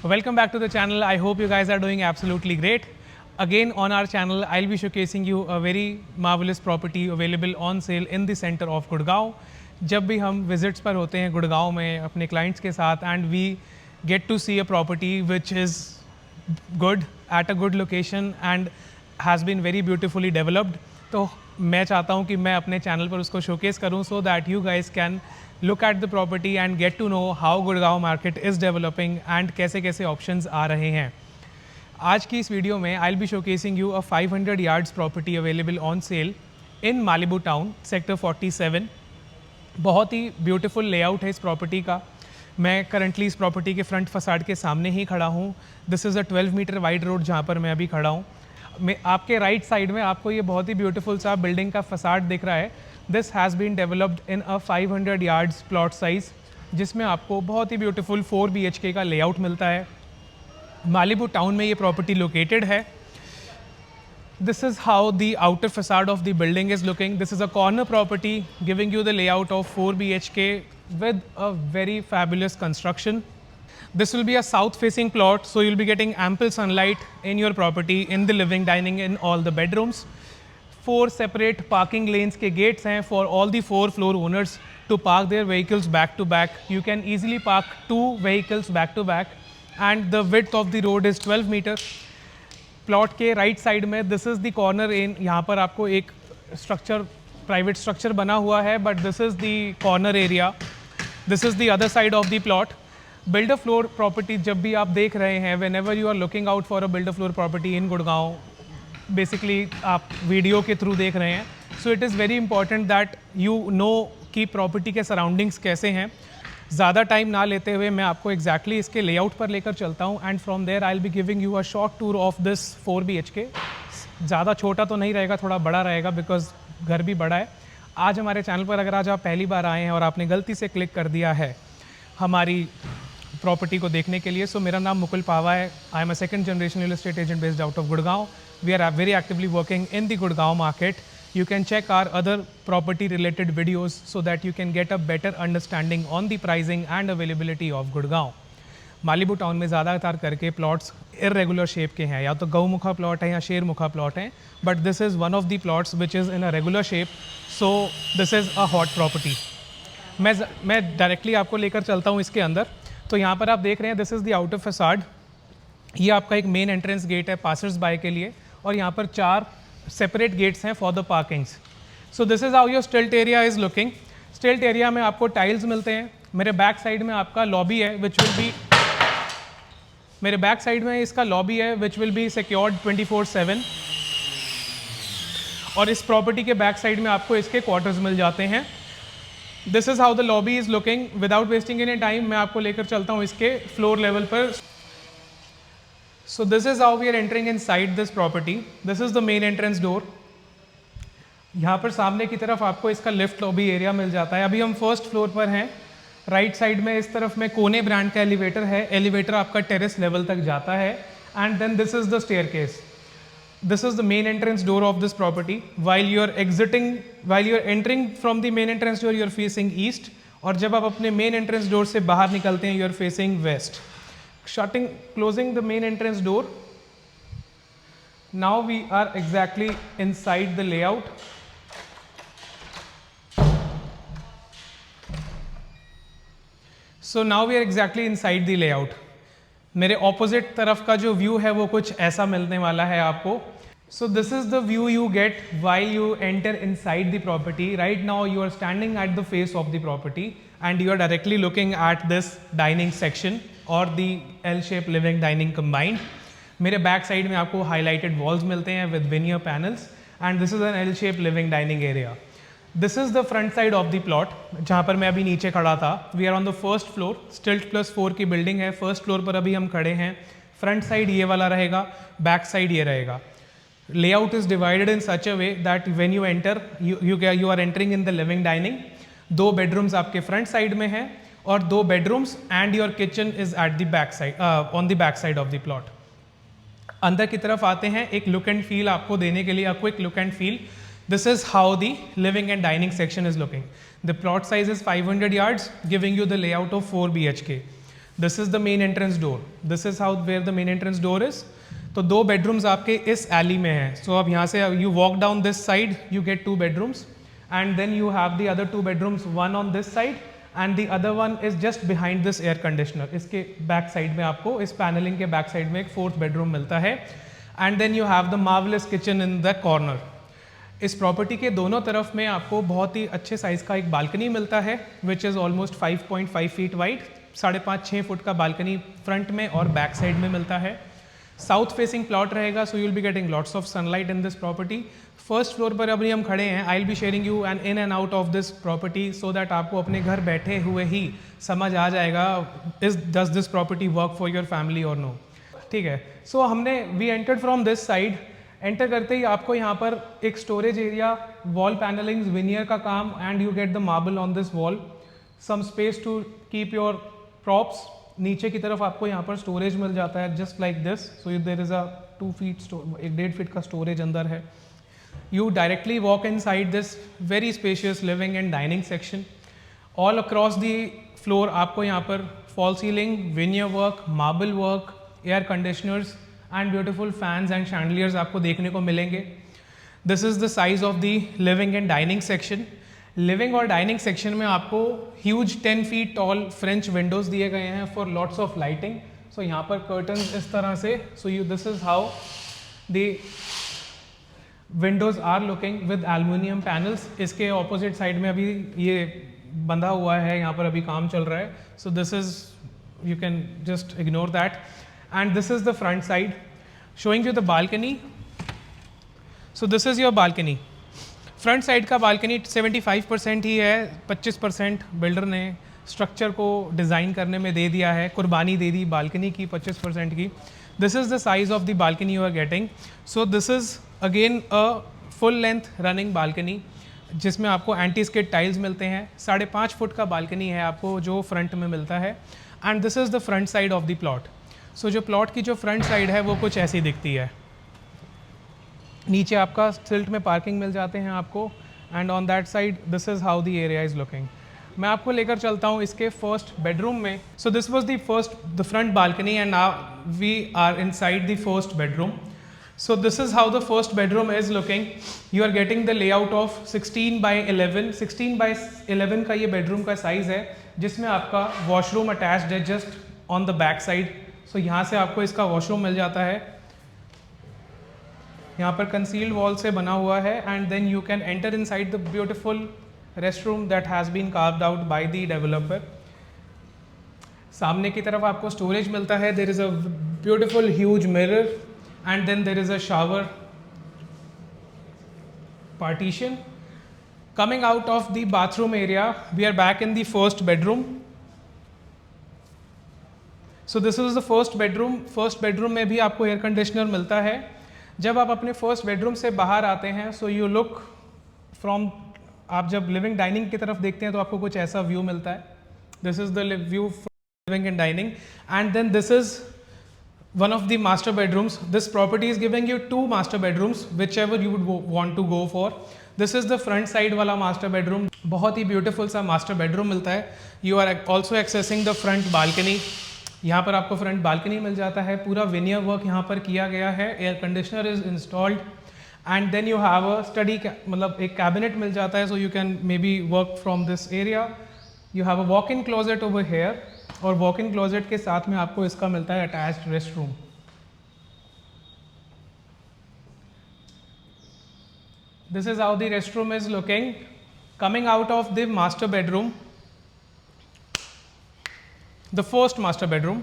Welcome back to the channel. I hope you guys are doing absolutely great. Again on our channel, I'll be showcasing you a very marvelous property available on sale in the center of Gurgaon. जब भी हम visits पर होते हैं गुड़गांव में अपने clients के साथ and we get to see a property which is good at a good location and has been very beautifully developed, तो मैं चाहता हूँ कि मैं अपने चैनल पर उसको शोकेस करूँ so that you guys can look at the property and get to know how Gurgaon market is developing and कैसे कैसे options आ रहे हैं. आज की इस वीडियो में I'll be showcasing you a 500 yards property available on sale in Malibu Town, Sector 47. बहुत ही ब्यूटीफुल लेआउट है इस प्रॉपर्टी का. मैं करंटली इस प्रॉपर्टी के फ्रंट फसाड के सामने ही खड़ा हूँ. This is a 12 metre wide road जहाँ पर मैं अभी खड़ा हूँ. आपके राइट साइड में आपको ये बहुत ही ब्यूटीफुल सा बिल्डिंग का फसाड दिख रहा है. This has been developed in a 500 yards plot size, जिसमें आपको बहुत ही ब्यूटीफुल 4 BHK का लेआउट मिलता है. मालिबू टाउन में ये प्रॉपर्टी लोकेटेड है. This is how the outer facade of the building is looking. This is a corner property giving you the layout of 4 BHK with a very fabulous construction. This will be a south facing plot, so you'll be getting ample sunlight in your property, in the living, dining, in all the bedrooms. 4 separate parking lanes के gates हैं for all the 4 floor owners to park their vehicles back to back. You can easily park 2 vehicles back to back and the width of the road is 12 meter. Plot के right side में this is the corner इन. यहाँ पर आपको एक structure, private structure बना हुआ है, but this is the corner area. This is the other side of the plot. Builder floor property जब भी आप देख रहे हैं, whenever you are looking out for a builder floor property in Gurgaon, basically आप वीडियो के through देख रहे हैं. So it is very important that you know कि प्रॉपर्टी के सराउंडिंग्स कैसे हैं. ज़्यादा टाइम ना लेते हुए मैं आपको एग्जैक्टली इसके लेआउट पर लेकर चलता हूँ and from there I will be giving you a short tour of this 4 BHK. ज़्यादा छोटा तो नहीं रहेगा, थोड़ा बड़ा रहेगा बिकॉज घर भी बड़ा है. आज हमारे चैनल पर अगर आज आप पहली बार आए हैं और आपने गलती से क्लिक कर दिया है हमारी प्रॉपर्टी को देखने के लिए, सो मेरा नाम मुकुल पावा है. I am a second generation real estate agent based out of Gurgaon. We are very actively working in the Gurgaon market. You can check our other property related videos so that you can get a better understanding on the pricing and availability of Gurgaon. Malibu town में ज़्यादातर करके plots irregular shape के हैं, या तो गौमुखा plot है या शेरमुखा plot है, but this is one of the plots which is in a regular shape, so this is a hot property. मैं डायरेक्टली आपको लेकर चलता हूँ इसके अंदर. तो यहाँ पर आप देख रहे हैं this is the outer facade. ये आपका एक मेन एंट्रेंस गेट है पासर्स बाय के लिए, और यहाँ पर 4 सेपरेट गेट्स हैं for the parkings. So this is how your स्टिल्ट एरिया इज़ लुकिंग. स्टिल्ट एरिया में आपको टाइल्स मिलते हैं. मेरे बैक साइड में आपका लॉबी है विच विल बी, मेरे बैक साइड में इसका लॉबी है विच विल बी सिक्योर्ड 24/7. और इस प्रॉपर्टी के बैक साइड में आपको इसके क्वार्टर्स मिल जाते हैं. This is how the lobby is looking. Without wasting any time मैं आपको लेकर चलता हूँ इसके फ्लोर लेवल पर. So this is how we are entering inside this property. This is the main entrance door. यहाँ पर सामने की तरफ आपको इसका लिफ्ट लॉबी एरिया मिल जाता है. अभी हम फर्स्ट फ्लोर पर हैं. राइट साइड में इस तरफ में कोने ब्रांड का एलिवेटर है. एलिवेटर आपका टेरेस लेवल तक जाता है. And then this is the staircase. This is the main entrance door of this property. While you are entering from the main entrance door, you are facing east, और जब आप अपने main entrance door से बाहर निकलते हैं, you are facing west. Closing the main entrance door. Now we are exactly inside the layout. So now we are exactly inside the layout. मेरे opposite तरफ का जो view है वो कुछ ऐसा मिलने वाला है आपको. So this is the view you get while you enter inside the property. Right now you are standing at the face of the property and you are directly looking at this dining section और the L shape living dining combined. मेरे back side में आपको highlighted walls मिलते हैं with veneer panels and this is an L shape living dining area. This is the front side of the plot जहाँ पर मैं अभी नीचे खड़ा था. We are on the first floor. Stilt +4 की बिल्डिंग है. फर्स्ट फ्लोर पर अभी हम खड़े हैं. फ्रंट साइड ये वाला रहेगा, बैक साइड ये रहेगा. Layout is divided in such a way that when you enter you are entering in the living dining. 2 bedrooms आपके फ्रंट साइड में हैं और 2 bedrooms and your kitchen is at the back side, on the back side of the plot. अंदर की तरफ आते हैं. एक लुक एंड फील आपको देने के लिए, a quick look and feel. This is how the living and dining section is looking. The plot size is 500 yards, giving you the layout of 4 BHK. This is the main entrance door, this is how where the main entrance door is. तो 2 bedrooms आपके इस Eli में है। सो अब यहाँ से you walk down this side, you get 2 bedrooms and then you have the other 2 bedrooms, one on this side and the other one is just behind this air conditioner. इसके back side में आपको, इस panelling के back side में एक 4th bedroom मिलता है and then you have the marvellous kitchen in the corner. इस प्रॉपर्टी के दोनों तरफ में आपको बहुत ही अच्छे साइज़ का एक बालकनी मिलता है which is almost 5.5 feet wide, 5.5-6 foot का बालकनी फ्रंट में और बैक साइड में मिलता है। साउथ फेसिंग प्लॉट रहेगा, so you will be getting lots of sunlight in this property. First floor पर अभी हम खड़े हैं, I will be sharing you an in and out of this property so that आपको अपने घर बैठे हुए ही समझ आ जाएगा does this property work for your family और नो। ठीक है, सो हमने we entered from this side. Enter करते ही आपको यहाँ पर एक storage area, wall panellings, veneer का काम and you get the marble on this wall, some space to keep your props. नीचे की तरफ आपको यहाँ पर स्टोरेज मिल जाता है just like this, so there is a 2 feet, एक 1.5 फीट का स्टोरेज अंदर है। You directly walk inside this very spacious living and dining section. All across the floor आपको यहाँ पर fall ceiling, veneer work, marble work, air conditioners and beautiful fans and chandeliers आपको देखने को मिलेंगे। This is the size of the living and dining section. Living और dining section में आपको huge 10 feet tall French windows दिए गए हैं for lots of lighting. So यहाँ पर कर्टन्स इस तरह से, so you this is how the windows are looking with aluminium panels. इसके ऑपोजिट साइड में अभी ये बंधा हुआ है, यहाँ पर अभी काम चल रहा है, so this is, you can just ignore that, and this is the front side showing you the balcony. So this is your balcony. Front side का बालकनी 75% ही है, 25% बिल्डर ने स्ट्रक्चर को डिज़ाइन करने में दे दिया है, कुर्बानी दे दी बालकनी की 25% की। This is the size of the balcony you are getting. So this is again a full length running balcony जिसमें आपको एंटी स्किड टाइल्स मिलते हैं। 5.5 फुट का बालकनी है आपको जो फ्रंट में मिलता है and this is the front side of the plot. So जो प्लॉट की जो फ्रंट साइड है वो कुछ ऐसी दिखती है। नीचे आपका सिल्ट में पार्किंग मिल जाते हैं आपको and on that side this is how the area is looking. मैं आपको लेकर चलता हूँ इसके फर्स्ट बेडरूम में। So this was the front balcony and now we are inside the first bedroom. So this is how the first bedroom is looking. You are getting the layout of 16 by 11. 16 by 11 का ये bedroom का size है जिसमें आपका washroom attached है just on the back side. So यहाँ से आपको इसका washroom मिल जाता है, यहाँ पर concealed wall से बना हुआ है and then you can enter inside the beautiful restroom that has been carved out by the developer. सामने की तरफ आपको storage मिलता है. There is a beautiful huge mirror. And then there is a shower partition. Coming out of the bathroom area, we are back in the first bedroom. So this is the first bedroom. First bedroom में भी आपको air conditioner मिलता है. जब आप अपने first bedroom से बाहर आते हैं, so you look from, आप जब living dining की तरफ देखते हैं तो आपको कुछ ऐसा view मिलता है. This is the view from living and dining. And then this is one of the master bedrooms. This property is giving you 2 master bedrooms, whichever you would want to go for. This is the front side वाला master bedroom. बहुत ही beautiful सा master bedroom मिलता है. You are also accessing the front balcony. यहाँ पर आपको front balcony मिल जाता है. पूरा veneer work यहाँ पर किया गया है. Air conditioner is installed. And then you have a study, मतलब एक cabinet मिल जाता है. So you can maybe work from this area. You have a walk-in closet over here. और वॉक इन क्लोजेट के साथ में आपको इसका मिलता है attached rest room. This is how the rest room is looking. Coming out of the master bedroom, the first master bedroom,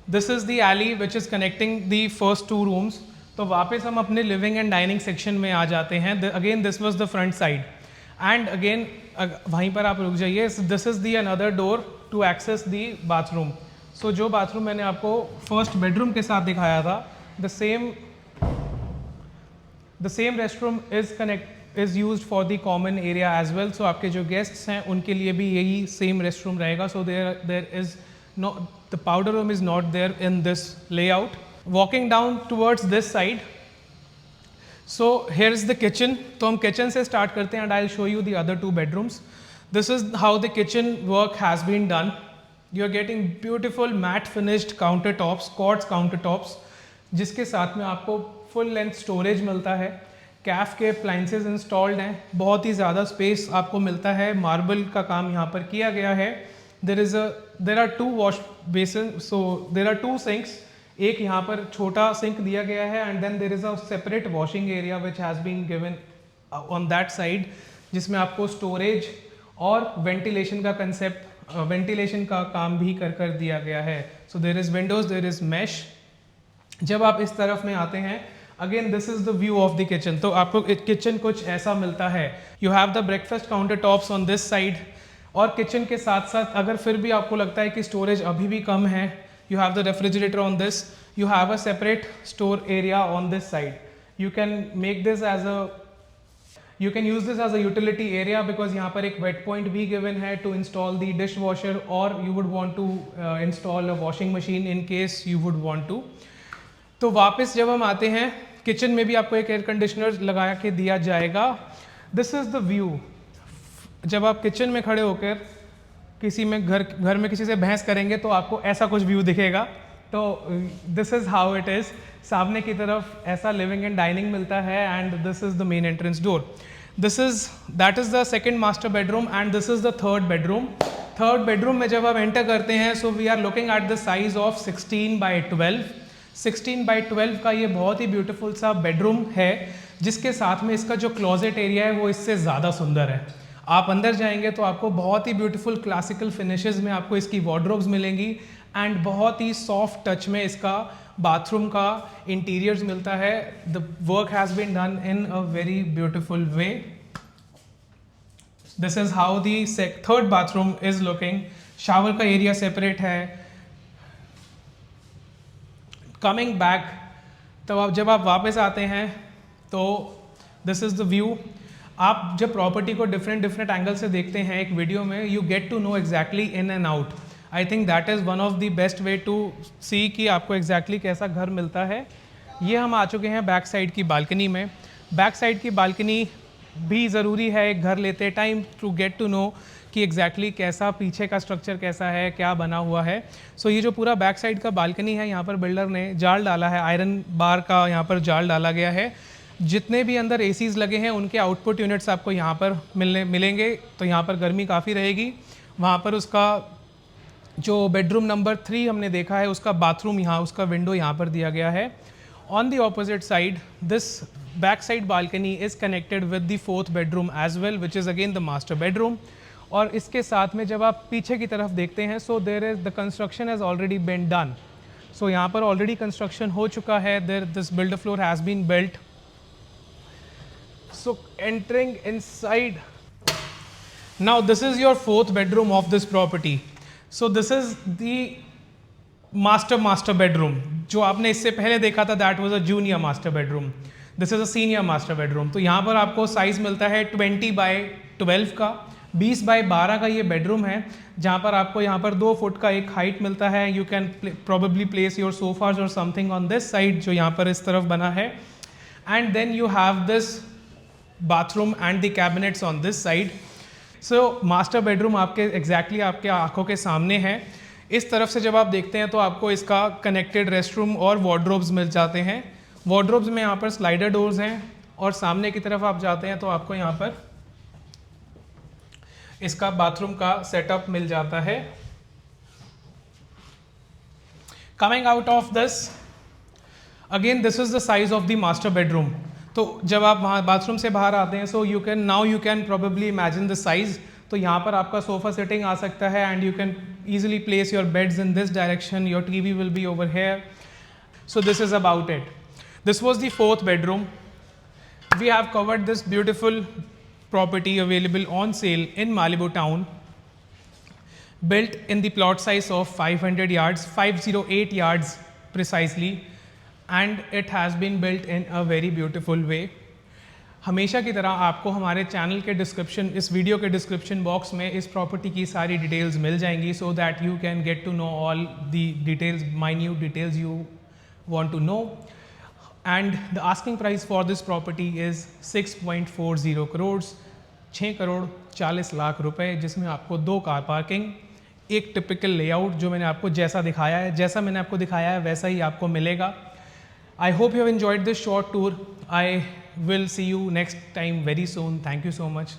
this is the alley which is connecting the first 2 rooms. तो वापस हम अपने living and dining section में आ जाते हैं। Again this was the front side and again वहीं पर आप रुक जाइए। This is the another door to access the bathroom. So जो बाथरूम मैंने आपको फर्स्ट बेडरूम के साथ दिखाया था, the same restroom is used for the common area as well. So आपके जो गेस्ट्स हैं उनके लिए भी यही सेम रेस्टरूम रहेगा। So there is no, the powder room is not there in this layout. Walking down towards this side, so here is the kitchen. तो हम किचन से स्टार्ट करते हैं and I will show you the other 2 bedrooms. This is how the kitchen work has been done. You are getting beautiful matte finished countertops, quartz countertops, जिसके साथ में आपको full length storage मिलता है. कैफ के अप्लाइंसेज इंस्टॉल्ड हैं, बहुत ही ज़्यादा स्पेस आपको मिलता है. मार्बल का काम यहाँ पर किया गया है. there are two wash basin, so there are two sinks. एक यहाँ पर छोटा सिंक दिया गया है and then there is a separate washing area which has been given on that side, जिसमें आपको स्टोरेज और वेंटिलेशन का कंसेप्ट, वेंटिलेशन का काम भी कर दिया गया है. So there is windows, there is mesh. जब आप इस तरफ में आते हैं, again this is the view of the kitchen. तो आपको किचन कुछ ऐसा मिलता है. You have the breakfast counter tops on this side. और किचन के साथ साथ अगर फिर भी आपको लगता है कि स्टोरेज अभी भी कम है, you have the refrigerator on this, you have a separate store area on this side. You can make this as a, you can use this as a utility area because यहाँ पर एक wet point भी given है to install the dishwasher, or you would want to install a washing machine in case you would want to. तो वापस जब हम आते हैं, किचन में भी आपको एक एयर कंडीशनर लगा के दिया जाएगा. This is the view. जब आप किचन में खड़े होकर किसी में घर में किसी से बहस करेंगे तो आपको ऐसा कुछ व्यू दिखेगा. तो this is how it is. सामने की तरफ ऐसा लिविंग एंड डाइनिंग मिलता है and this is the main entrance door. That is the second master bedroom and this is the third bedroom. Third bedroom में जब आप एंटर करते हैं, so we are looking at the size of 16x12. 16x12 का ये बहुत ही beautiful सा बेडरूम है, जिसके साथ में इसका जो क्लोजेट एरिया है वो इससे ज़्यादा सुंदर है. आप अंदर जाएंगे तो आपको बहुत ही ब्यूटीफुल क्लासिकल फिनिशेस में आपको इसकी वार्डरोब्स मिलेंगी एंड बहुत ही सॉफ्ट टच में इसका बाथरूम का इंटीरियर्स मिलता है. The work has been done in a very beautiful way. This is how the third bathroom is looking. Shower का एरिया सेपरेट है. कमिंग बैक, तो जब आप वापस आते हैं तो दिस इज़ द व्यू. आप जब प्रॉपर्टी को डिफरेंट एंगल से देखते हैं एक वीडियो में, you get to know exactly in and out. I think that is one of the best way to see कि आपको एग्जैक्टली कैसा घर मिलता है. ये हम आ चुके हैं बैक साइड की बालकनी में. बैक साइड की बालकनी भी ज़रूरी है एक घर लेते time to get to know कि एग्जैक्टली कैसा पीछे का स्ट्रक्चर कैसा है, क्या बना हुआ है. सो ये जो पूरा बैक साइड का बालकनी है, यहाँ पर बिल्डर ने जाल डाला है, आयरन बार का यहाँ पर जाल डाला गया है. जितने भी अंदर एसीज़ लगे हैं उनके आउटपुट यूनिट्स आपको यहाँ पर मिलेंगे. तो यहाँ पर गर्मी काफ़ी रहेगी. वहाँ पर उसका जो बेडरूम नंबर 3 हमने देखा है, उसका बाथरूम यहाँ, उसका विंडो यहाँ पर दिया गया है. On the opposite side, this back side balcony is connected with the 4th bedroom as well, which is again the master bedroom. और इसके साथ में जब आप पीछे की तरफ देखते हैं, so there is the construction has already been done. So यहाँ पर ऑलरेडी कंस्ट्रक्शन हो चुका है. This builder floor has been built. So entering inside, now this is your 4th bedroom of this property. So this is the master bedroom. जो आपने इससे पहले देखा था, that was a junior master bedroom. This is a senior master bedroom. तो यहाँ पर आपको साइज मिलता है 20x12 का. 20x12 का ये बेडरूम है, जहाँ पर आपको यहाँ पर 2 फुट का एक हाइट मिलता है. You can probably place your sofas or something on this side, जो यहाँ पर इस तरफ बना है. And then you have this bathroom and the cabinets on this side. So master bedroom आपके exactly आपके आंखों के सामने है. इस तरफ से जब आप देखते हैं तो आपको इसका कनेक्टेड रेस्टरूम और वार्डरोब्स मिल जाते हैं. वार्डरोब्स में यहाँ पर स्लाइडर डोर्स हैं और सामने की तरफ आप जाते हैं तो आपको यहाँ पर इसका बाथरूम का सेटअप मिल जाता है. Coming out of this, again this is the size of the master bedroom. तो जब आप वहाँ बाथरूम से बाहर आते हैं, so you can probably imagine the size. तो यहाँ पर आपका सोफ़ा सेटिंग आ सकता है and you can easily place your beds in this direction. Your TV will be over here. So this is about it. This was the 4th bedroom. We have covered this beautiful property available on sale in Malibu town, built in the plot size of 500 yards, 508 yards precisely, and it has been built in a very beautiful way. हमेशा की तरह आपको हमारे channel के description, इस video के description box में इस प्रॉपर्टी की सारी डिटेल्स मिल जाएंगी, so that you can get to know all the details, minute details you want to know. And the asking price for this property is 6.40 crores, 6 crore 40 lakh रुपए, जिसमें आपको 2 कार पार्किंग, एक टिपिकल लेआउट जो मैंने आपको जैसा दिखाया है, जैसा मैंने आपको दिखाया है वैसा ही आपको मिलेगा। I hope you have enjoyed this short tour. I will see you next time very soon. Thank you so much.